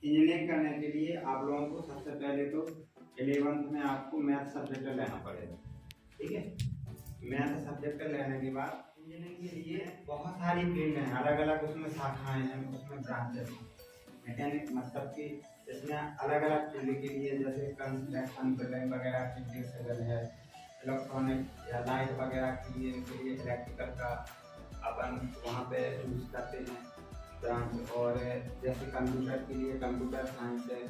Engineering करने के लिए आप लोगों को सबसे पहले तो 11th में आपको मैथ सब्जेक्ट लेना पड़ेगा। ठीक है, मैथ सब्जेक्ट लेने के बाद इंजीनियरिंग के लिए बहुत सारी फील्ड हैं, अलग अलग उसमें शाखाएं हैं, उसमें ब्रांचेस हैं। मैकेनिक मतलब कि इसमें अलग अलग फील्ड के लिए जैसे कंस्ट्रक्शन बिल्डिंग वगैरह के लिए सिविल है, इलेक्ट्रॉनिक या लाइट वगैरह के लिए इनके लिए इलेक्ट्रिकल का अपन वहाँ पे यूज करते हैं ब्रांच। और जैसे कंप्यूटर के लिए कंप्यूटर साइंस है,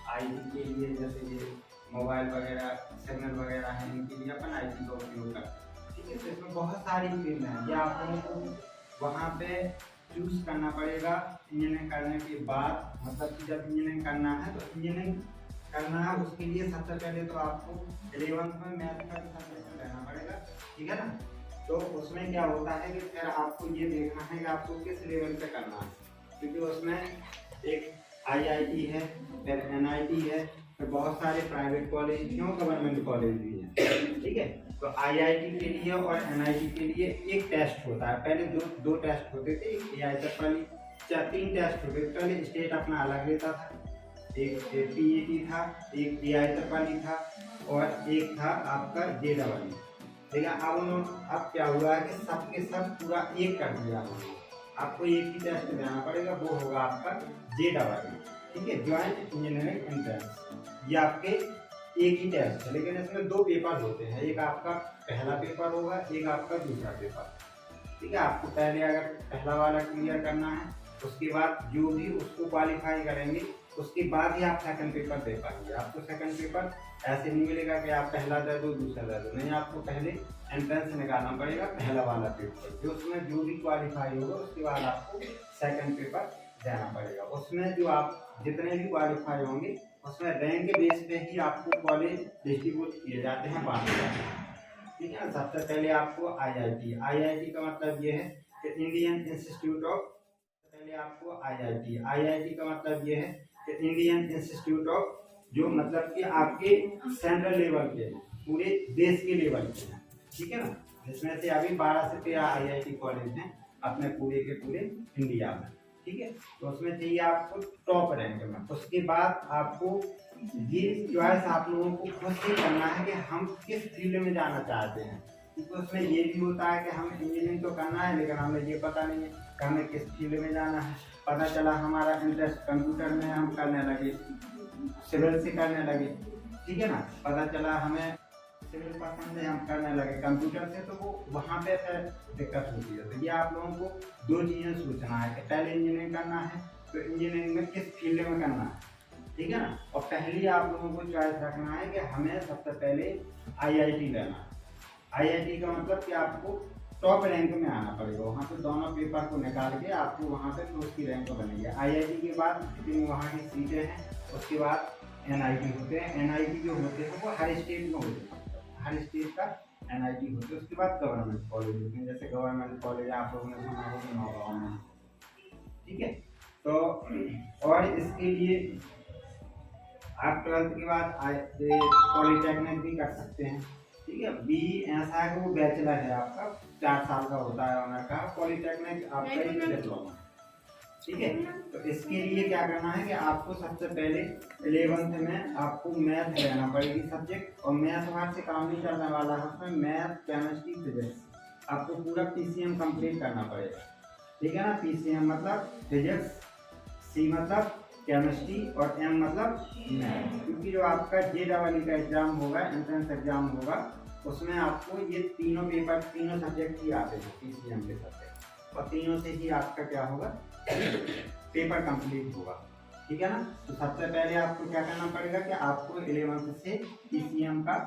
आईटी के लिए जैसे ये मोबाइल वगैरह सिग्नल वगैरह है, इनके लिए अपन आईटी का उपयोग करते हैं। ठीक है, तो इसमें बहुत सारी फील्ड हैं, ये आप लोगों को वहाँ पे चूज करना पड़ेगा इंजीनियरिंग करने के बाद। मतलब कि जब इंजीनियरिंग करना है तो इंजीनियरिंग करना है, उसके लिए सबसे पहले तो आपको 11th में मैथ का सब्जेक्ट लेना पड़ेगा। ठीक है ना, तो उसमें क्या होता है कि फिर आपको ये देखना है कि आपको किस लेवल पे करना है, क्योंकि उसमें एक आईआईटी है, फिर एनआईटी है, फिर बहुत सारे प्राइवेट कॉलेज भी और गवर्नमेंट कॉलेज भी हैं। ठीक है, तो आईआईटी के लिए और एनआईटी के लिए एक टेस्ट होता है। पहले दो टेस्ट होते थे, एक एआईएसएफ वाली, 4-3 टेस्ट होते थे। पहले स्टेट अपना अलग लेता था, एक पीईटी था, एक एआईएसएफ वाली था और एक था आपका जेडबल। लेकिन अब क्या हुआ है कि सबके सब पूरा एक कर दिया उन्होंने। आपको एक ही टेस्ट देना पड़ेगा, वो होगा आपका जेडबल। ठीक है, ज्वाइंट इंजीनियरिंग एंट्रेंस। ये आपके एक ही टेस्ट है, लेकिन इसमें 2 पेपर होते हैं, एक आपका पहला पेपर होगा, एक आपका दूसरा पेपर। ठीक है, आपको पहले अगर पहला वाला क्लियर करना है, उसके बाद जो भी उसको क्वालिफाई करेंगे उसके बाद ही आप सेकंड पेपर दे पाएंगे। आपको सेकंड पेपर ऐसे नहीं मिलेगा कि आप पहला दे दो दूसरा दे दो, नहीं, आपको पहले एंट्रेंस निकालना पड़ेगा, पहला वाला पेपर, जो उसमें जो भी क्वालिफाई होगा उसके बाद आपको सेकंड पेपर देना पड़ेगा। उसमें जो आप जितने भी क्वालिफाई होंगे उसमें रैंक बेस पे ही आपको कॉलेज डिस्ट्रीब्यूट किए जाते हैं, बांटे जाते हैं। ठीक है, सबसे पहले आपको आईआईटी का मतलब ये है कि इंडियन इंस्टीट्यूट ऑफ, पहले आपको आईआईटी का मतलब ये है कि इंडियन इंस्टीट्यूट ऑफ, जो मतलब कि आपके सेंट्रल लेवल के हैं, पूरे देश के लेवल के हैं। ठीक है ना, जिसमें से अभी 12 से 13 आईआईटी कॉलेज हैं अपने पूरे के पूरे इंडिया में। ठीक है, तो उसमें चाहिए आपको टॉप रैंक में। उसके बाद आपको ये चॉइस आप लोगों को खुद से करना है कि हम किस फील्ड में जाना चाहते हैं, क्योंकि उसमें ये भी होता है कि हम इंजीनियरिंग तो करना है लेकिन हमें ये पता नहीं है कि हमें किस फील्ड में जाना है। पता चला हमारा इंटरेस्ट कंप्यूटर में, हम करने लगे, सिविल से करने लगे। ठीक है ना, पता चला हमें सिविल पसंद है, हम करने लगे कंप्यूटर से, तो वो वहाँ पे फिर दिक्कत होती है। तो ये आप लोगों को 2 चीज़ें सोचना है कि पहले इंजीनियरिंग करना है तो इंजीनियरिंग में किस फील्ड में करना है। ठीक है ना, और पहले आप लोगों को चॉइस रखना है कि हमें सबसे पहले आईआईटी लेना है। आईआईटी का मतलब कि आपको टॉप रैंक में आना पड़ेगा, वहाँ पे दोनों पेपर को निकाल के आपको वहाँ पे तो उसकी रैंक बनेगी। आईआईटी के बाद जितनी वहाँ की सीटें हैं, उसके बाद एनआईटी होते हैं। एनआईटी जो होते हैं वो हर स्टेट में होते हैं, हर स्टेट का एनआईटी होते हैं। उसके बाद गवर्नमेंट कॉलेज होते हैं, जैसे गवर्नमेंट कॉलेज आप लोगों ने सुना होगा नौगांव में। ठीक है, तो और इसके लिए आप 12th के बाद पॉलीटेक्निक भी कर सकते हैं। ठीक है, बी ऐसा है कि वो बैचलर है आपका, 4 साल का होता है ऑनर का। पॉलीटेक्निक आपका एक डिप्लोमा। ठीक है, तो इसके लिए क्या करना है कि आपको सबसे पहले 11th में आपको मैथ लेना पड़ेगी सब्जेक्ट, और मैथ वहाँ से काम नहीं करने वाला है, उसमें मैथ, केमिस्ट्री, फिजिक्स आपको पूरा पीसीएम कंप्लीट करना पड़ेगा। ठीक है ना, पीसीएम मतलब फिजिक्स, सी मतलब केमिस्ट्री और एम मतलब मैथ। क्योंकि जो आपका जेडबल का एग्जाम होगा, एंट्रेंस एग्जाम होगा, उसमें आपको ये तीनों पेपर, तीनों सब्जेक्ट ही आते हैं पीसीएम के सब्जेक्ट, और तीनों से ही आपका क्या होगा, पेपर कंप्लीट होगा। ठीक है ना, तो सबसे पहले आपको क्या करना पड़ेगा कि आपको 11th से पीसीएम का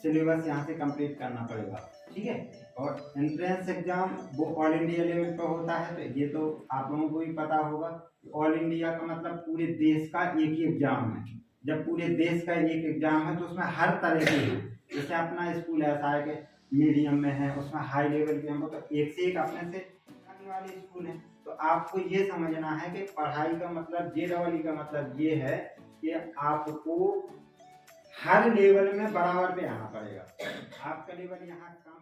सिलेबस यहाँ से कंप्लीट करना पड़ेगा। ठीक है, और एंट्रेंस एग्जाम वो ऑल इंडिया लेवल पर होता है, तो ये तो आप लोगों को भी पता होगा। ऑल इंडिया का मतलब पूरे देश का एक ही एग्जाम है। जब पूरे देश का एक एग्जाम है तो उसमें हर तरह के हैं, जैसे अपना स्कूल ऐसा है कि मीडियम में है, उसमें हाई लेवल के हम तो एक से एक अपने से करने वाले स्कूल हैं। तो आपको ये समझना है कि पढ़ाई का मतलब, जेडबल का मतलब ये है कि आपको हर लेवल में बराबर पे आना पड़ेगा। आपका लेवल यहाँ कम